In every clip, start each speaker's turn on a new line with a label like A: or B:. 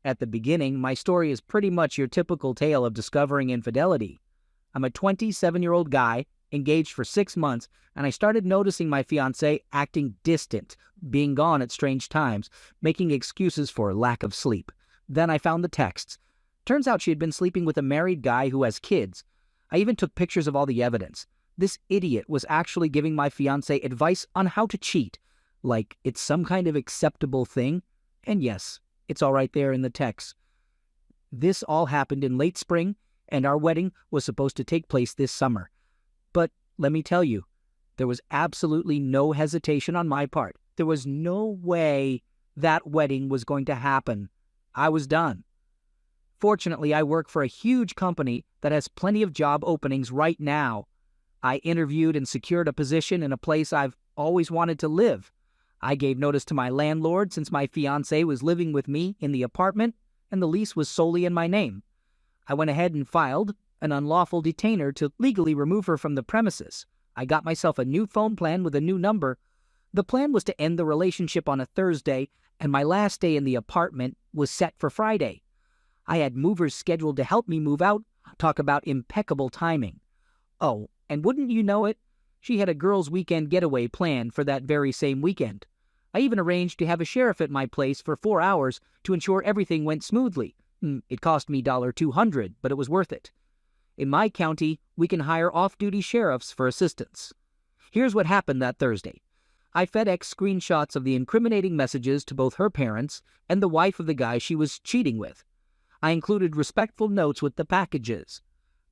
A: At the beginning, my story is pretty much your typical tale of discovering infidelity. I'm a 27-year-old guy, engaged for 6 months, and I started noticing my fiancée acting distant, being gone at strange times, making excuses for lack of sleep. Then I found the texts. Turns out she had been sleeping with a married guy who has kids. I even took pictures of all the evidence. This idiot was actually giving my fiancée advice on how to cheat. Like it's some kind of acceptable thing. And yes, it's all right there in the text. This all happened in late spring, and our wedding was supposed to take place this summer. But let me tell you, there was absolutely no hesitation on my part. There was no way that wedding was going to happen. I was done. Fortunately, I work for a huge company that has plenty of job openings right now. I interviewed and secured a position in a place I've always wanted to live. I gave notice to my landlord since my fiancée was living with me in the apartment and the lease was solely in my name. I went ahead and filed an unlawful detainer to legally remove her from the premises. I got myself a new phone plan with a new number. The plan was to end the relationship on a Thursday, and my last day in the apartment was set for Friday. I had movers scheduled to help me move out. Talk about impeccable timing. Oh, and wouldn't you know it, she had a girls' weekend getaway planned for that very same weekend. I even arranged to have a sheriff at my place for 4 hours to ensure everything went smoothly. It cost me $200, but it was worth it. In my county, we can hire off-duty sheriffs for assistance. Here's what happened that Thursday. I FedEx screenshots of the incriminating messages to both her parents and the wife of the guy she was cheating with. I included respectful notes with the packages.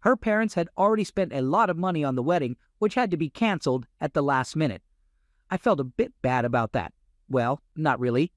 A: Her parents had already spent a lot of money on the wedding, which had to be canceled at the last minute. I felt a bit bad about that. Well, not really.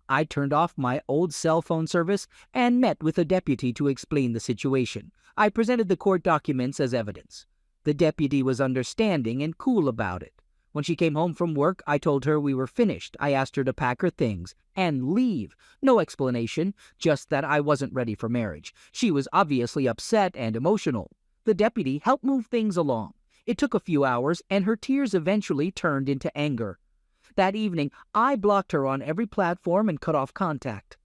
A: I turned off my old cell phone service and met with a deputy to explain the situation. I presented the court documents as evidence. The deputy was understanding and cool about it. When she came home from work, I told her we were finished. I asked her to pack her things and leave. No explanation, just that I wasn't ready for marriage. She was obviously upset and emotional. The deputy helped move things along. It took a few hours, and her tears eventually turned into anger. That evening, I blocked her on every platform and cut off contact.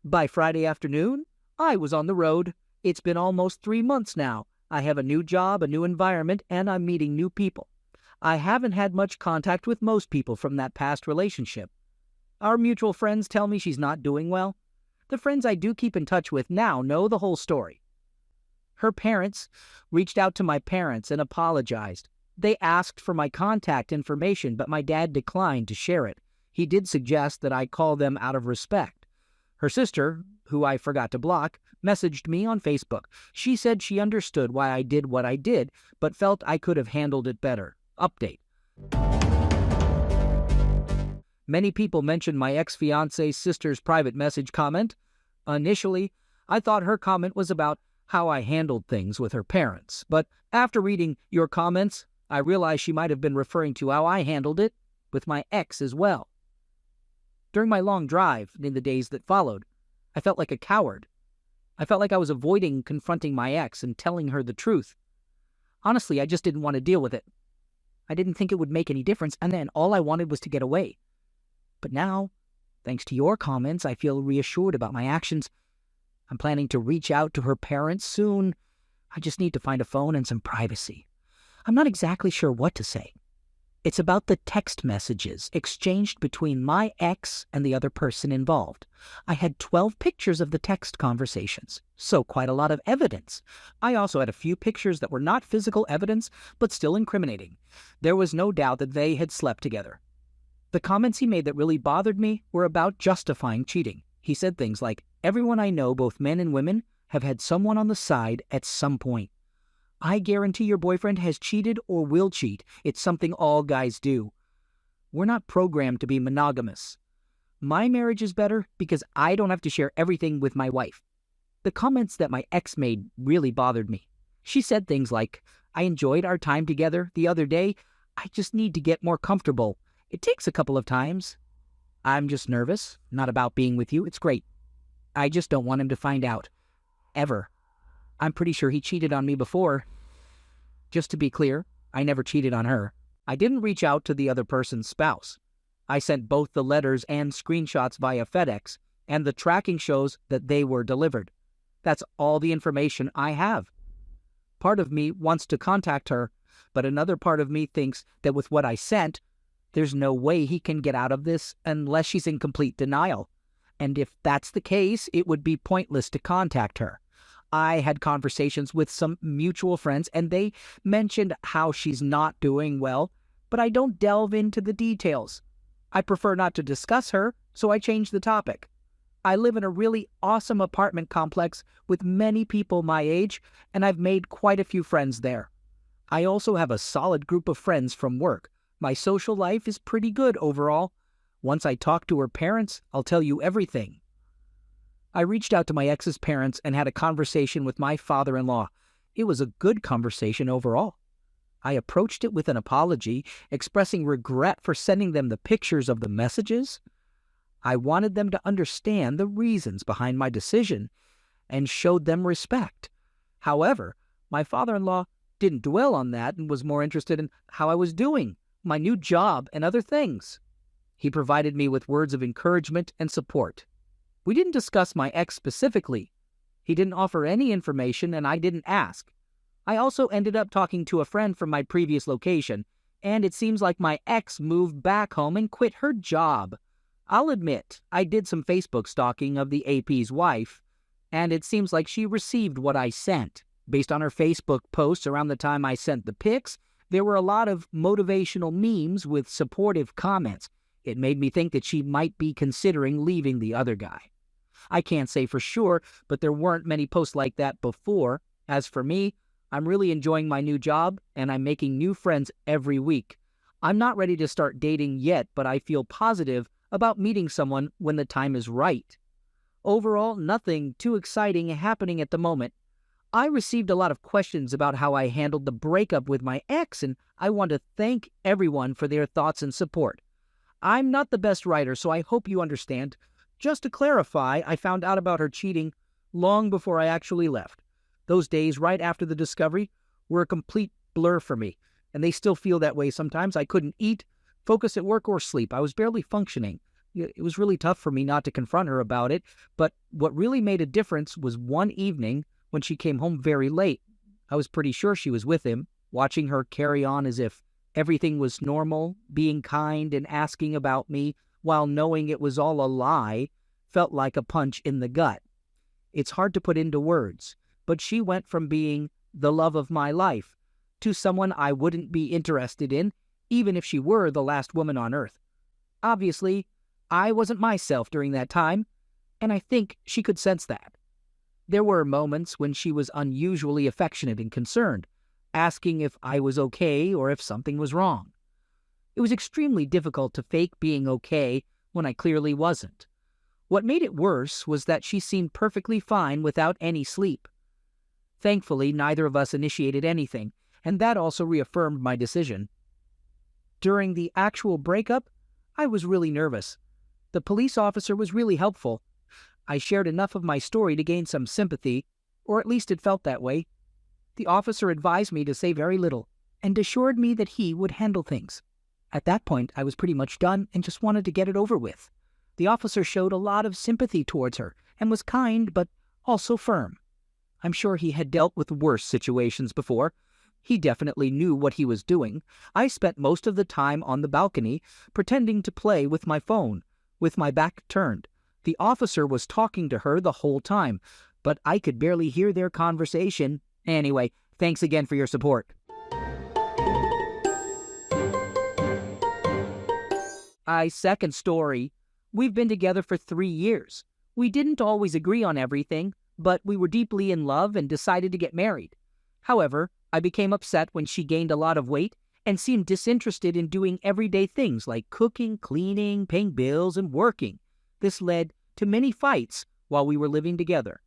A: By Friday afternoon, I was on the road. It's been almost 3 months now. I have a new job, a new environment, and I'm meeting new people. I haven't had much contact with most people from that past relationship. Our mutual friends tell me she's not doing well. The friends I do keep in touch with now know the whole story. Her parents reached out to my parents and apologized. They asked for my contact information, but my dad declined to share it. He did suggest that I call them out of respect. Her sister, who I forgot to block, messaged me on Facebook. She said she understood why I did what I did, but felt I could have handled it better. Update. Many people mentioned my ex-fiance's sister's private message comment. Initially, I thought her comment was about how I handled things with her parents, but after reading your comments, I realized she might have been referring to how I handled it with my ex as well. During my long drive in the days that followed, I felt like a coward. I felt like I was avoiding confronting my ex and telling her the truth. Honestly, I just didn't want to deal with it. I didn't think it would make any difference, and then all I wanted was to get away. But now, thanks to your comments, I feel reassured about my actions. I'm planning to reach out to her parents soon. I just need to find a phone and some privacy. I'm not exactly sure what to say. It's about the text messages exchanged between my ex and the other person involved. I had 12 pictures of the text conversations, so quite a lot of evidence. I also had a few pictures that were not physical evidence, but still incriminating. There was no doubt that they had slept together. The comments he made that really bothered me were about justifying cheating. He said things like, "Everyone I know, both men and women, have had someone on the side at some point. I guarantee your boyfriend has cheated or will cheat. It's something all guys do. We're not programmed to be monogamous. My marriage is better because I don't have to share everything with my wife." The comments that my ex made really bothered me. She said things like, "I enjoyed our time together the other day. I just need to get more comfortable. It takes a couple of times. I'm just nervous, not about being with you. It's great. I just don't want him to find out. Ever. I'm pretty sure he cheated on me before." Just to be clear, I never cheated on her. I didn't reach out to the other person's spouse. I sent both the letters and screenshots via FedEx. and the tracking shows that they were delivered. That's all the information I have. Part of me wants to contact her, but another part of me thinks that with what I sent, there's no way he can get out of this unless she's in complete denial. And if that's the case, it would be pointless to contact her. I had conversations with some mutual friends, and they mentioned how she's not doing well, but I don't delve into the details. I prefer not to discuss her, so I changed the topic. I live in a really awesome apartment complex with many people my age, and I've made quite a few friends there. I also have a solid group of friends from work. My social life is pretty good overall. Once I talk to her parents, I'll tell you everything. I reached out to my ex's parents and had a conversation with my father-in-law. It was a good conversation overall. I approached it with an apology, expressing regret for sending them the pictures of the messages. I wanted them to understand the reasons behind my decision and showed them respect. However, my father-in-law didn't dwell on that and was more interested in how I was doing, my new job, and other things. He provided me with words of encouragement and support. We didn't discuss my ex specifically. He didn't offer any information, and I didn't ask. I also ended up talking to a friend from my previous location, and it seems like my ex moved back home and quit her job. I'll admit, I did some Facebook stalking of the AP's wife, and it seems like she received what I sent. Based on her Facebook posts around the time I sent the pics, there were a lot of motivational memes with supportive comments. It made me think that she might be considering leaving the other guy. I can't say for sure, but there weren't many posts like that before. As for me, I'm really enjoying my new job, and I'm making new friends every week. I'm not ready to start dating yet, but I feel positive about meeting someone when the time is right. Overall, nothing too exciting happening at the moment. I received a lot of questions about how I handled the breakup with my ex, and I want to thank everyone for their thoughts and support. I'm not the best writer, so I hope you understand. Just to clarify, I found out about her cheating long before I actually left. Those days right after the discovery were a complete blur for me, and they still feel that way sometimes. I couldn't eat, focus at work, or sleep. I was barely functioning. It was really tough for me not to confront her about it, but what really made a difference was one evening when she came home very late. I was pretty sure she was with him, watching her carry on as if everything was normal, being kind and asking about me while knowing it was all a lie, felt like a punch in the gut. It's hard to put into words, but she went from being the love of my life to someone I wouldn't be interested in, even if she were the last woman on earth. Obviously, I wasn't myself during that time, and I think she could sense that. There were moments when she was unusually affectionate and concerned, asking if I was okay or if something was wrong. It was extremely difficult to fake being okay when I clearly wasn't. What made it worse was that she seemed perfectly fine without any sleep. Thankfully, neither of us initiated anything, and that also reaffirmed my decision. During the actual breakup, I was really nervous. The police officer was really helpful. I shared enough of my story to gain some sympathy, or at least it felt that way. The officer advised me to say very little, and assured me that he would handle things. At that point, I was pretty much done and just wanted to get it over with. The officer showed a lot of sympathy towards her, and was kind but also firm. I'm sure he had dealt with worse situations before. He definitely knew what he was doing. I spent most of the time on the balcony, pretending to play with my phone, with my back turned. The officer was talking to her the whole time, but I could barely hear their conversation. Anyway, thanks again for your support. Second story. We've been together for 3 years. We didn't always agree on everything, but we were deeply in love and decided to get married. However, I became upset when she gained a lot of weight and seemed disinterested in doing everyday things like cooking, cleaning, paying bills, and working. This led to many fights while we were living together.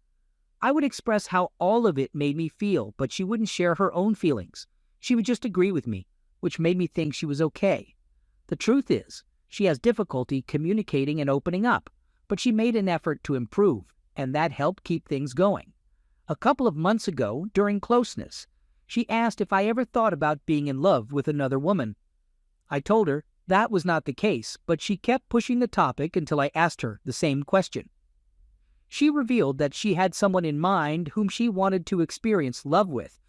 A: I would express how all of it made me feel, but she wouldn't share her own feelings. She would just agree with me, which made me think she was okay. The truth is, she has difficulty communicating and opening up, but she made an effort to improve, and that helped keep things going. A couple of months ago, during closeness, she asked if I ever thought about being in love with another woman. I told her that was not the case, but she kept pushing the topic until I asked her the same question. She revealed that she had someone in mind whom she wanted to experience love with,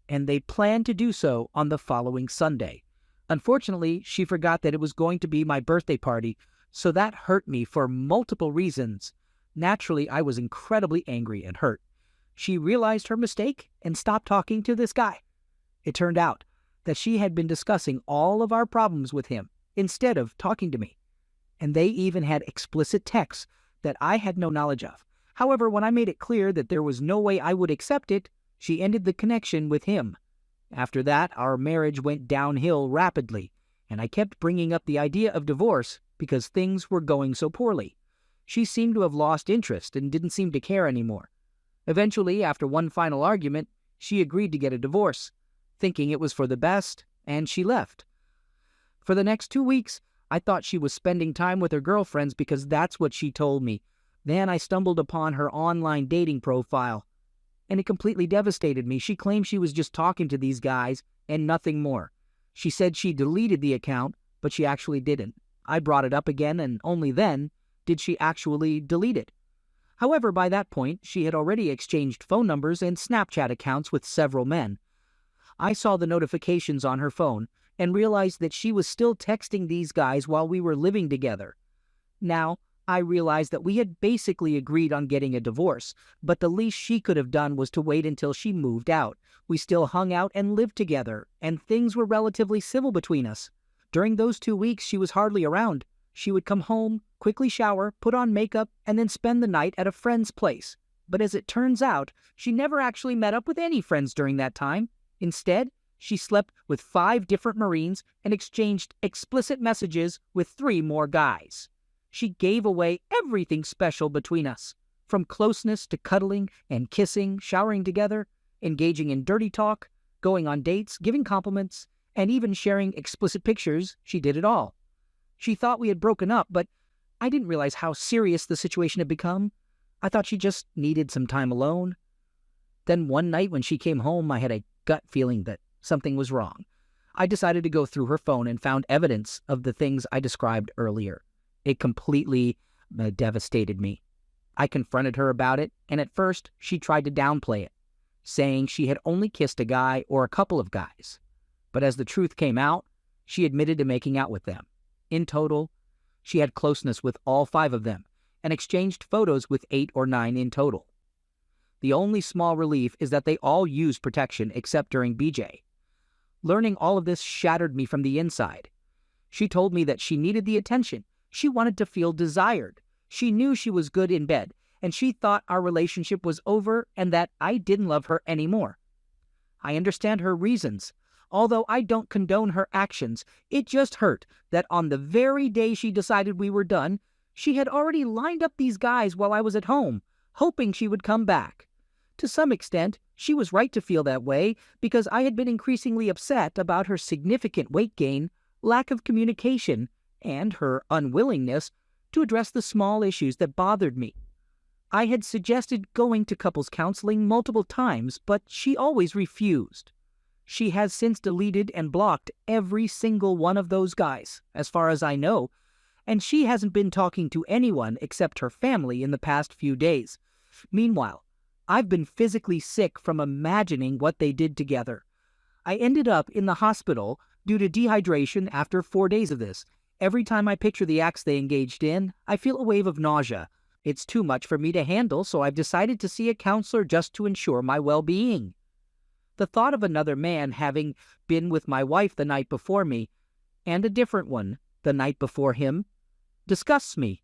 A: and they planned to do so on the following Sunday. Unfortunately, she forgot that it was going to be my birthday party, so that hurt me for multiple reasons. Naturally, I was incredibly angry and hurt. She realized her mistake and stopped talking to this guy. It turned out that she had been discussing all of our problems with him instead of talking to me, and they even had explicit texts that I had no knowledge of. However, when I made it clear that there was no way I would accept it, she ended the connection with him. After that, our marriage went downhill rapidly, and I kept bringing up the idea of divorce because things were going so poorly. She seemed to have lost interest and didn't seem to care anymore. Eventually, after one final argument, she agreed to get a divorce, thinking it was for the best, and she left. For the next 2 weeks, I thought she was spending time with her girlfriends because that's what she told me. Then I stumbled upon her online dating profile, and it completely devastated me. She claimed she was just talking to these guys and nothing more. She said she deleted the account, but she actually didn't. I brought it up again, and only then did she actually delete it. However, by that point, she had already exchanged phone numbers and Snapchat accounts with several men. I saw the notifications on her phone and realized that she was still texting these guys while we were living together. Now, I realized that we had basically agreed on getting a divorce, but the least she could have done was to wait until she moved out. We still hung out and lived together, and things were relatively civil between us. During those 2 weeks, she was hardly around. She would come home, quickly shower, put on makeup, and then spend the night at a friend's place. But as it turns out, she never actually met up with any friends during that time. Instead, she slept with 5 different Marines and exchanged explicit messages with 3 more guys. She gave away everything special between us, from closeness to cuddling and kissing, showering together, engaging in dirty talk, going on dates, giving compliments, and even sharing explicit pictures. She did it all. She thought we had broken up, but I didn't realize how serious the situation had become. I thought she just needed some time alone. Then one night when she came home, I had a gut feeling that something was wrong. I decided to go through her phone and found evidence of the things I described earlier. It completely devastated me. I confronted her about it, and at first she tried to downplay it, saying she had only kissed a guy or a couple of guys. But as the truth came out, she admitted to making out with them. In total, she had closeness with all 5 of them and exchanged photos with 8 or 9 in total. The only small relief is that they all used protection except during BJ. Learning all of this shattered me from the inside. She told me that she needed the attention. She wanted to feel desired. She knew she was good in bed, and she thought our relationship was over and that I didn't love her anymore. I understand her reasons. Although I don't condone her actions, it just hurt that on the very day she decided we were done, she had already lined up these guys while I was at home, hoping she would come back. To some extent, she was right to feel that way because I had been increasingly upset about her significant weight gain, lack of communication, and her unwillingness to address the small issues that bothered me. I had suggested going to couples counseling multiple times, but she always refused. She has since deleted and blocked every single one of those guys, as far as I know, and she hasn't been talking to anyone except her family in the past few days. Meanwhile, I've been physically sick from imagining what they did together. I ended up in the hospital due to dehydration after 4 days of this. Every time I picture the acts they engaged in, I feel a wave of nausea. It's too much for me to handle, so I've decided to see a counselor just to ensure my well-being. The thought of another man having been with my wife the night before me, and a different one the night before him, disgusts me.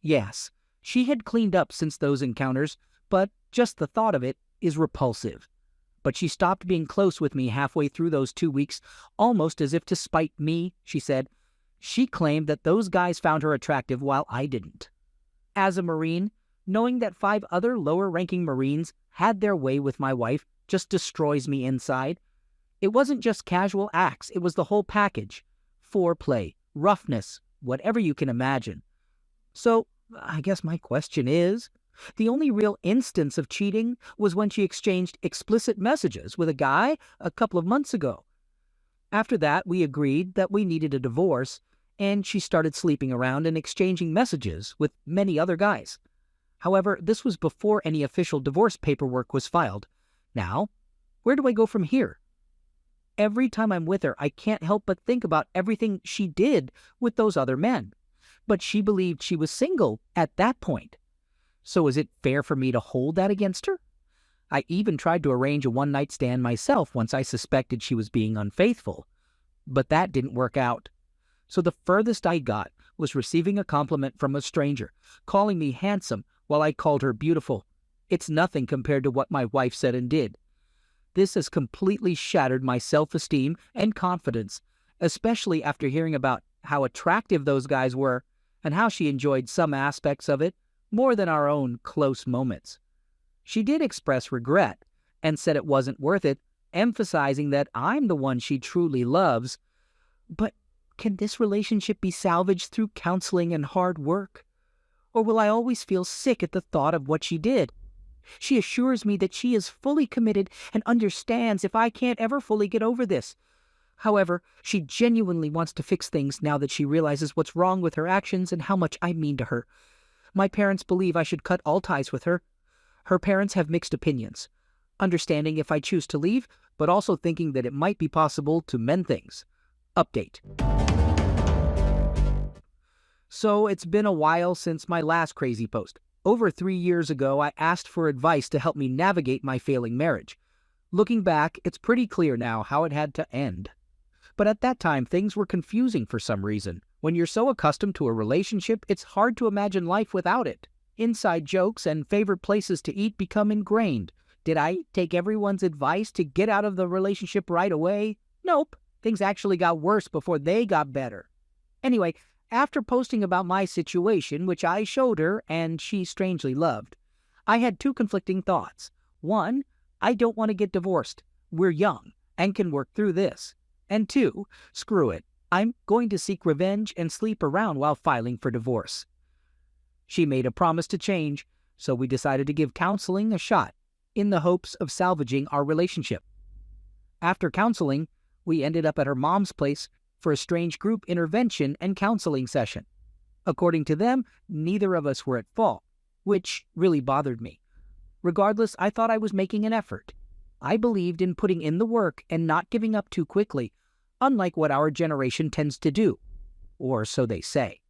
A: Yes, she had cleaned up since those encounters, but just the thought of it is repulsive. But she stopped being close with me halfway through those 2 weeks, almost as if to spite me, she said. She claimed that those guys found her attractive while I didn't. As a Marine, knowing that 5 other lower-ranking Marines had their way with my wife just destroys me inside. It wasn't just casual acts, it was the whole package. Foreplay, roughness, whatever you can imagine. So, I guess my question is, the only real instance of cheating was when she exchanged explicit messages with a guy a couple of months ago. After that, we agreed that we needed a divorce, and she started sleeping around and exchanging messages with many other guys. However, this was before any official divorce paperwork was filed. Now, where do I go from here? Every time I'm with her, I can't help but think about everything she did with those other men. But she believed she was single at that point. So is it fair for me to hold that against her? I even tried to arrange a one-night stand myself once I suspected she was being unfaithful. But that didn't work out. So the furthest I got was receiving a compliment from a stranger, calling me handsome while I called her beautiful. It's nothing compared to what my wife said and did. This has completely shattered my self-esteem and confidence, especially after hearing about how attractive those guys were and how she enjoyed some aspects of it more than our own close moments. She did express regret and said it wasn't worth it, emphasizing that I'm the one she truly loves. But can this relationship be salvaged through counseling and hard work? Or will I always feel sick at the thought of what she did? She assures me that she is fully committed and understands if I can't ever fully get over this. However, she genuinely wants to fix things now that she realizes what's wrong with her actions and how much I mean to her. My parents believe I should cut all ties with her. Her parents have mixed opinions, understanding if I choose to leave, but also thinking that it might be possible to mend things. Update. So it's been a while since my last crazy post. Over 3 years ago, I asked for advice to help me navigate my failing marriage. Looking back, it's pretty clear now how it had to end. But at that time, things were confusing for some reason. When you're so accustomed to a relationship, it's hard to imagine life without it. Inside jokes and favorite places to eat become ingrained. Did I take everyone's advice to get out of the relationship right away? Nope. Things actually got worse before they got better. Anyway, after posting about my situation, which I showed her and she strangely loved, I had two conflicting thoughts. One, I don't want to get divorced. We're young and can work through this. And two, screw it. I'm going to seek revenge and sleep around while filing for divorce. She made a promise to change, so we decided to give counseling a shot in the hopes of salvaging our relationship. After counseling, we ended up at her mom's place for a strange group intervention and counseling session. According to them, neither of us were at fault, which really bothered me. Regardless, I thought I was making an effort. I believed in putting in the work and not giving up too quickly, unlike what our generation tends to do. Or so they say.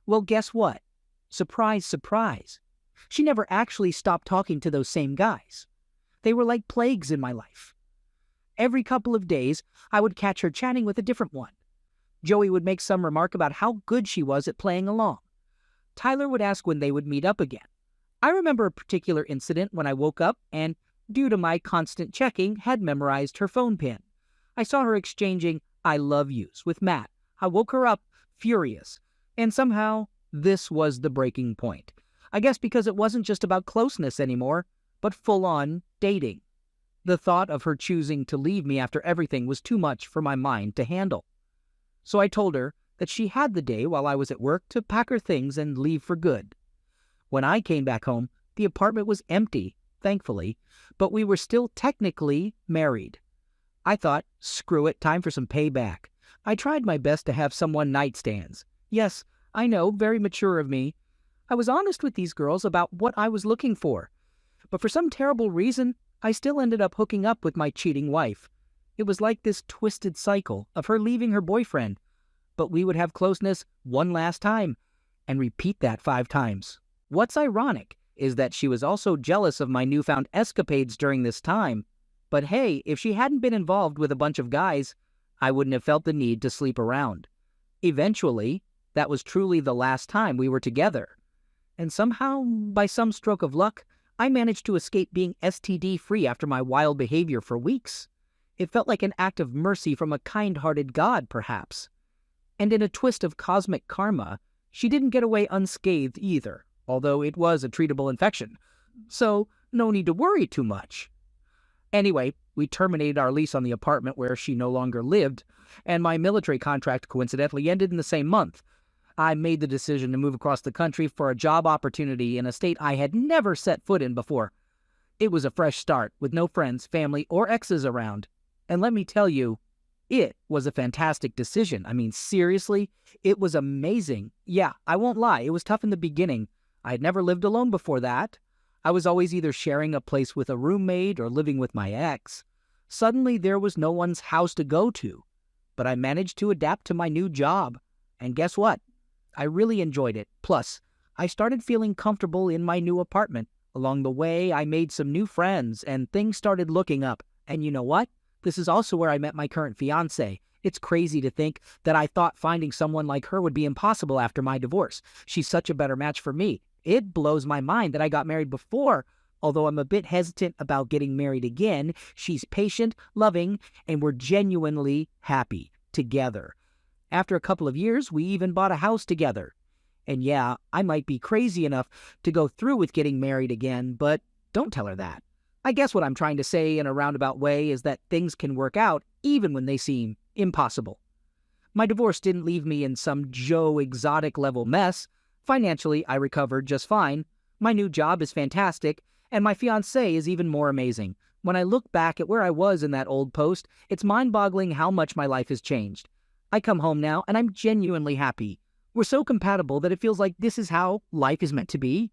A: Well, guess what? Surprise, surprise. She never actually stopped talking to those same guys. They were like plagues in my life. Every couple of days, I would catch her chatting with a different one. Joey would make some remark about how good she was at playing along. Tyler would ask when they would meet up again. I remember a particular incident when I woke up and, due to my constant checking, had memorized her phone pin. I saw her exchanging I love yous with Matt. I woke her up furious, and somehow this was the breaking point. I guess because it wasn't just about closeness anymore, but full-on dating. The thought of her choosing to leave me after everything was too much for my mind to handle. So I told her that she had the day while I was at work to pack her things and leave for good. When I came back home, the apartment was empty, thankfully, but we were still technically married. I thought, screw it, time for some payback. I tried my best to have some one-night stands. Yes, I know, very mature of me. I was honest with these girls about what I was looking for. But for some terrible reason, I still ended up hooking up with my cheating wife. It was like this twisted cycle of her leaving her boyfriend, but we would have closeness one last time and repeat that 5 times. What's ironic is that she was also jealous of my newfound escapades during this time. But hey, if she hadn't been involved with a bunch of guys, I wouldn't have felt the need to sleep around. Eventually, that was truly the last time we were together. And somehow, by some stroke of luck, I managed to escape being STD-free after my wild behavior for weeks. It felt like an act of mercy from a kind-hearted God, perhaps. And in a twist of cosmic karma, she didn't get away unscathed either, although it was a treatable infection. So, no need to worry too much. Anyway, we terminated our lease on the apartment where she no longer lived, and my military contract coincidentally ended in the same month. I made the decision to move across the country for a job opportunity in a state I had never set foot in before. It was a fresh start with no friends, family, or exes around. And let me tell you, it was a fantastic decision. I mean, seriously, it was amazing. Yeah, I won't lie, it was tough in the beginning. I had never lived alone before that. I was always either sharing a place with a roommate or living with my ex. Suddenly, there was no one's house to go to. But I managed to adapt to my new job. And guess what? I really enjoyed it. Plus, I started feeling comfortable in my new apartment. Along the way, I made some new friends and things started looking up. And you know what? This is also where I met my current fiancée. It's crazy to think that I thought finding someone like her would be impossible after my divorce. She's such a better match for me. It blows my mind that I got married before. Although I'm a bit hesitant about getting married again, she's patient, loving, and we're genuinely happy together. After a couple of years, we even bought a house together. And yeah, I might be crazy enough to go through with getting married again, but don't tell her that. I guess what I'm trying to say in a roundabout way is that things can work out even when they seem impossible. My divorce didn't leave me in some Joe Exotic level mess. Financially, I recovered just fine. My new job is fantastic, and my fiancé is even more amazing. When I look back at where I was in that old post, it's mind-boggling how much my life has changed. I come home now, and I'm genuinely happy. We're so compatible that it feels like this is how life is meant to be.